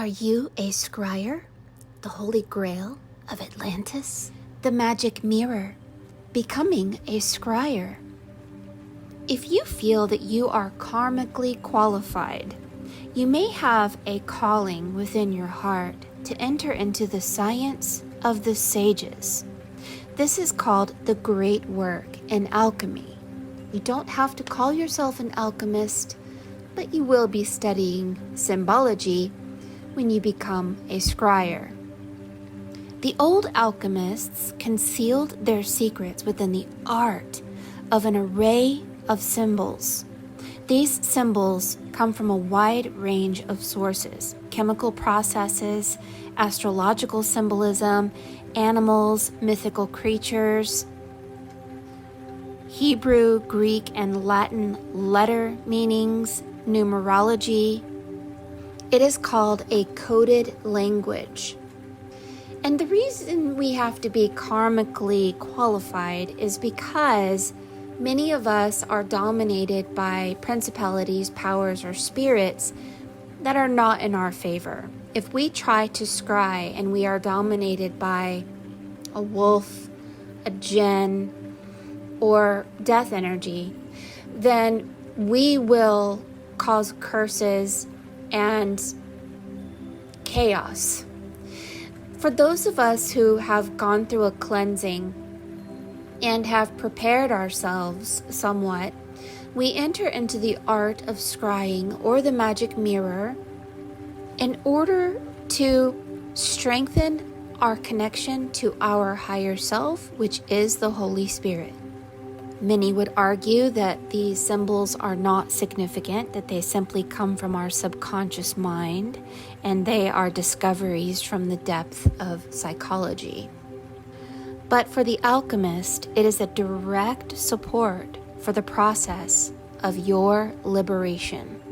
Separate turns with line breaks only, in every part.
Are you a scryer? The Holy Grail of Atlantis? The magic mirror? Becoming a scryer? If you feel that you are karmically qualified, you may have a calling within your heart to enter into the science of the sages. This is called the great work in alchemy. You don't have to call yourself an alchemist, but you will be studying symbology when you become a scryer. The old alchemists concealed their secrets within the art of an array of symbols. These symbols come from a wide range of sources: chemical processes, astrological symbolism, animals, mythical creatures, Hebrew, Greek, and Latin letter meanings, numerology. It is called a coded language. And the reason we have to be karmically qualified is because many of us are dominated by principalities, powers, or spirits that are not in our favor. If we try to scry and we are dominated by a wolf, a jinn, or death energy, then we will cause curses and chaos. For those of us who have gone through a cleansing and have prepared ourselves somewhat, we enter into the art of scrying or the magic mirror in order to strengthen our connection to our higher self, which is the Holy Spirit. Many would argue that these symbols are not significant, that they simply come from our subconscious mind, and they are discoveries from the depth of psychology. But for the alchemist, it is a direct support for the process of your liberation.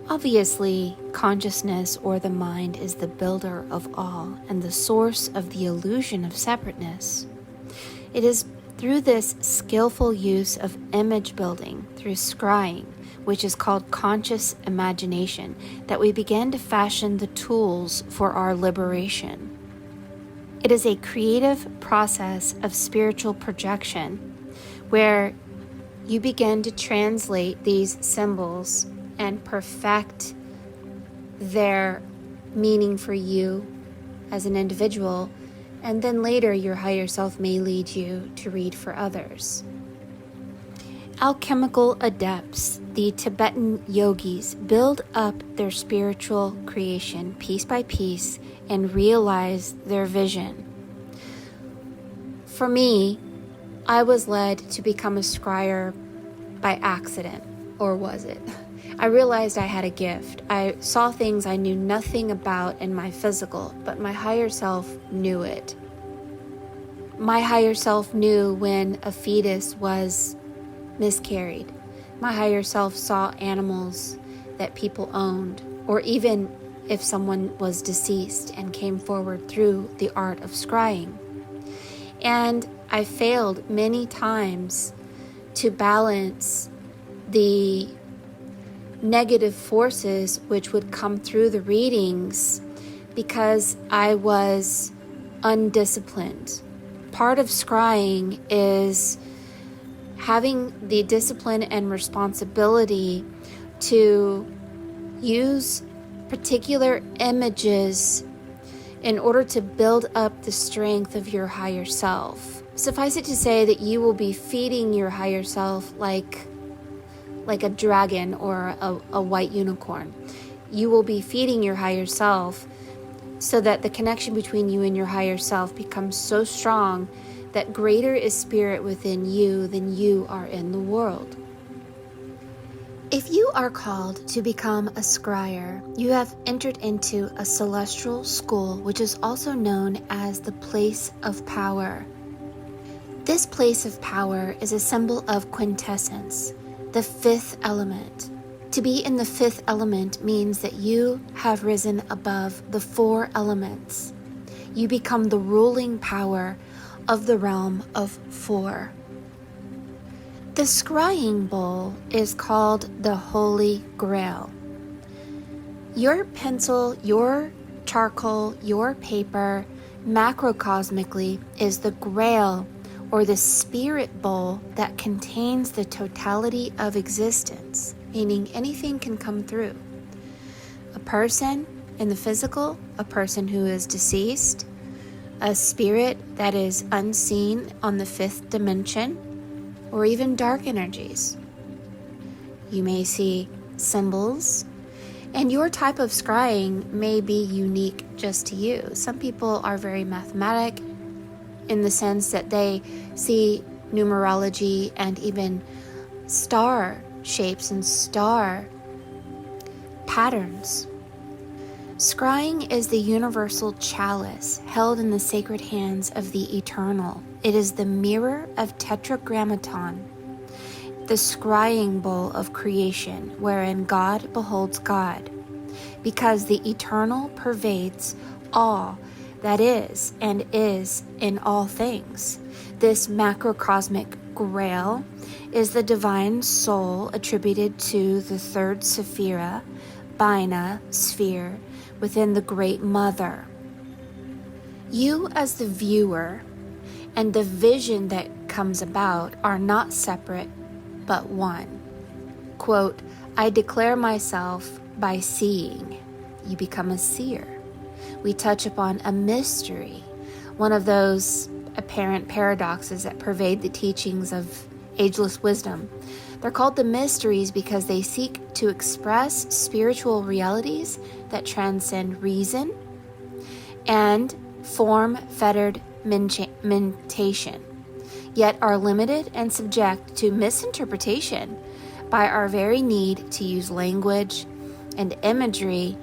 Obviously, consciousness or the mind is the builder of all and the source of the illusion of separateness. It is through this skillful use of image building, through scrying, which is called conscious imagination, that we begin to fashion the tools for our liberation. It is a creative process of spiritual projection where you begin to translate these symbols and perfect their meaning for you as an individual. And then later, your higher self may lead you to read for others. Alchemical adepts, the Tibetan yogis, build up their spiritual creation piece by piece and realize their vision. For me, I was led to become a scryer by accident, or was it? I realized I had a gift. I saw things I knew nothing about in my physical, but my higher self knew it. My higher self knew when a fetus was miscarried. My higher self saw animals that people owned, or even if someone was deceased and came forward through the art of scrying. And I failed many times to balance the negative forces which would come through the readings because I was undisciplined. Part of scrying is having the discipline and responsibility to use particular images in order to build up the strength of your higher self. Suffice it to say that you will be feeding your higher self like a dragon or a white unicorn. You will be feeding your higher self so that the connection between you and your higher self becomes so strong that greater is spirit within you than you are in the world. If you are called to become a scryer, you have entered into a celestial school, which is also known as the place of power. This place of power is a symbol of quintessence, the fifth element. To be in the fifth element means that you have risen above the four elements. You become the ruling power of the realm of four. The scrying bowl is called the Holy Grail. Your pencil, your charcoal, your paper, macrocosmically, is the grail or the spirit bowl that contains the totality of existence, meaning anything can come through. A person in the physical, a person who is deceased, a spirit that is unseen on the fifth dimension, or even dark energies. You may see symbols, and your type of scrying may be unique just to you. Some people are very mathematic in the sense that they see numerology and even star shapes and star patterns. Scrying is the universal chalice held in the sacred hands of the eternal. It is the mirror of tetragrammaton, the scrying bowl of creation, wherein God beholds God, because the eternal pervades all that is and is in all things. This macrocosmic grail is the divine soul attributed to the third sephira, Bina, sphere, within the Great Mother. You as the viewer and the vision that comes about are not separate, but one. Quote, I declare myself by seeing. You become a seer. We touch upon a mystery, one of those apparent paradoxes that pervade the teachings of ageless wisdom. They're called the mysteries because they seek to express spiritual realities that transcend reason and form-fettered mentation, yet are limited and subject to misinterpretation by our very need to use language and imagery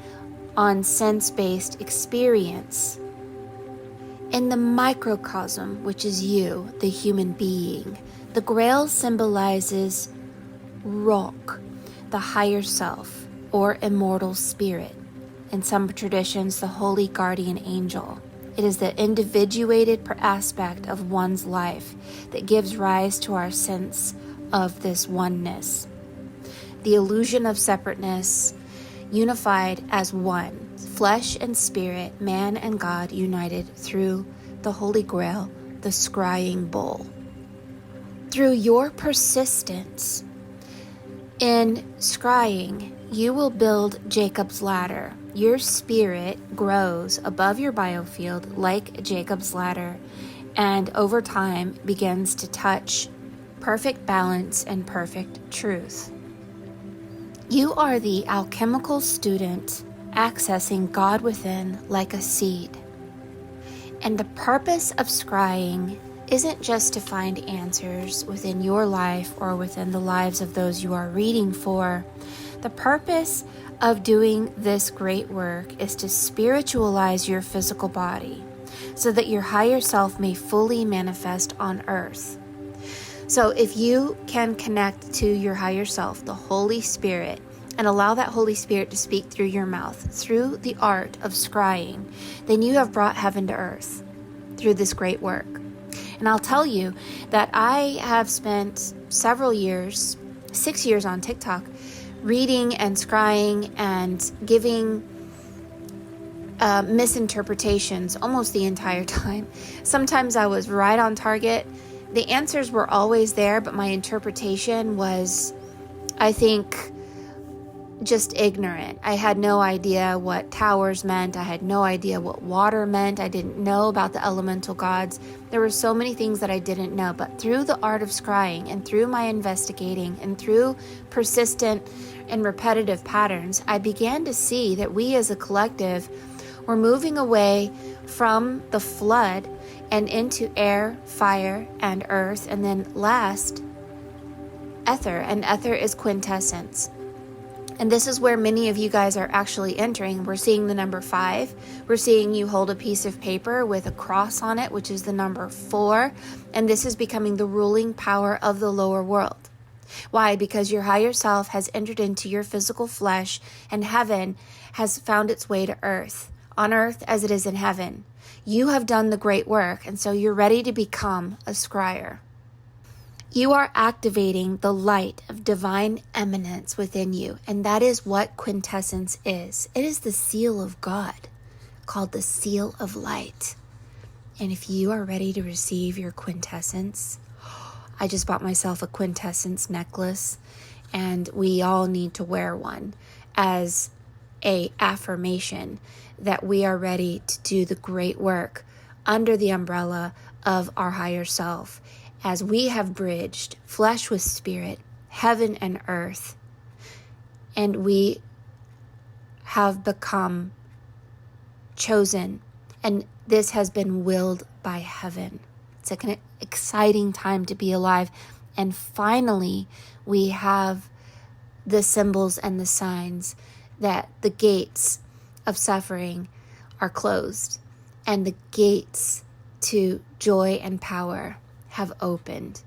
on sense-based experience. In the microcosm, which is you, the human being, the grail symbolizes Rock, the higher self, or immortal spirit. In some traditions, the holy guardian angel. It is the individuated aspect of one's life that gives rise to our sense of this oneness. The illusion of separateness, unified as one, flesh and spirit, man and God united through the Holy Grail, the scrying bowl. Through your persistence in scrying, you will build Jacob's ladder. Your spirit grows above your biofield like Jacob's ladder, and over time begins to touch perfect balance and perfect truth. You are the alchemical student accessing God within like a seed. And the purpose of scrying isn't just to find answers within your life or within the lives of those you are reading for. The purpose of doing this great work is to spiritualize your physical body so that your higher self may fully manifest on earth. So if you can connect to your higher self, the Holy Spirit, and allow that Holy Spirit to speak through your mouth, through the art of scrying, then you have brought heaven to earth through this great work. And I'll tell you that I have spent several years, 6 years on TikTok, reading and scrying and giving misinterpretations almost the entire time. Sometimes I was right on target. The answers were always there, but my interpretation was, I think, just ignorant. I had no idea what towers meant. I had no idea what water meant. I didn't know about the elemental gods. There were so many things that I didn't know. But through the art of scrying and through my investigating and through persistent and repetitive patterns, I began to see that we as a collective were moving away from the flood and into air, fire, and earth, and then last, ether. And ether is quintessence. And this is where many of you guys are actually entering. We're seeing the number 5. We're seeing you hold a piece of paper with a cross on it, which is the number 4. And this is becoming the ruling power of the lower world. Why? Because your higher self has entered into your physical flesh, and heaven has found its way to earth, on earth as it is in heaven. You have done the great work, and so you're ready to become a scryer. You are activating the light of divine eminence within you, and that is what quintessence is. It is the seal of God, called the seal of light. And if you are ready to receive your quintessence, I just bought myself a quintessence necklace, and we all need to wear one as a affirmation that we are ready to do the great work under the umbrella of our higher self, as we have bridged flesh with spirit, heaven and earth, and we have become chosen, and this has been willed by heaven. It's an exciting time to be alive, and finally we have the symbols and the signs that the gates of suffering are closed and the gates to joy and power have opened.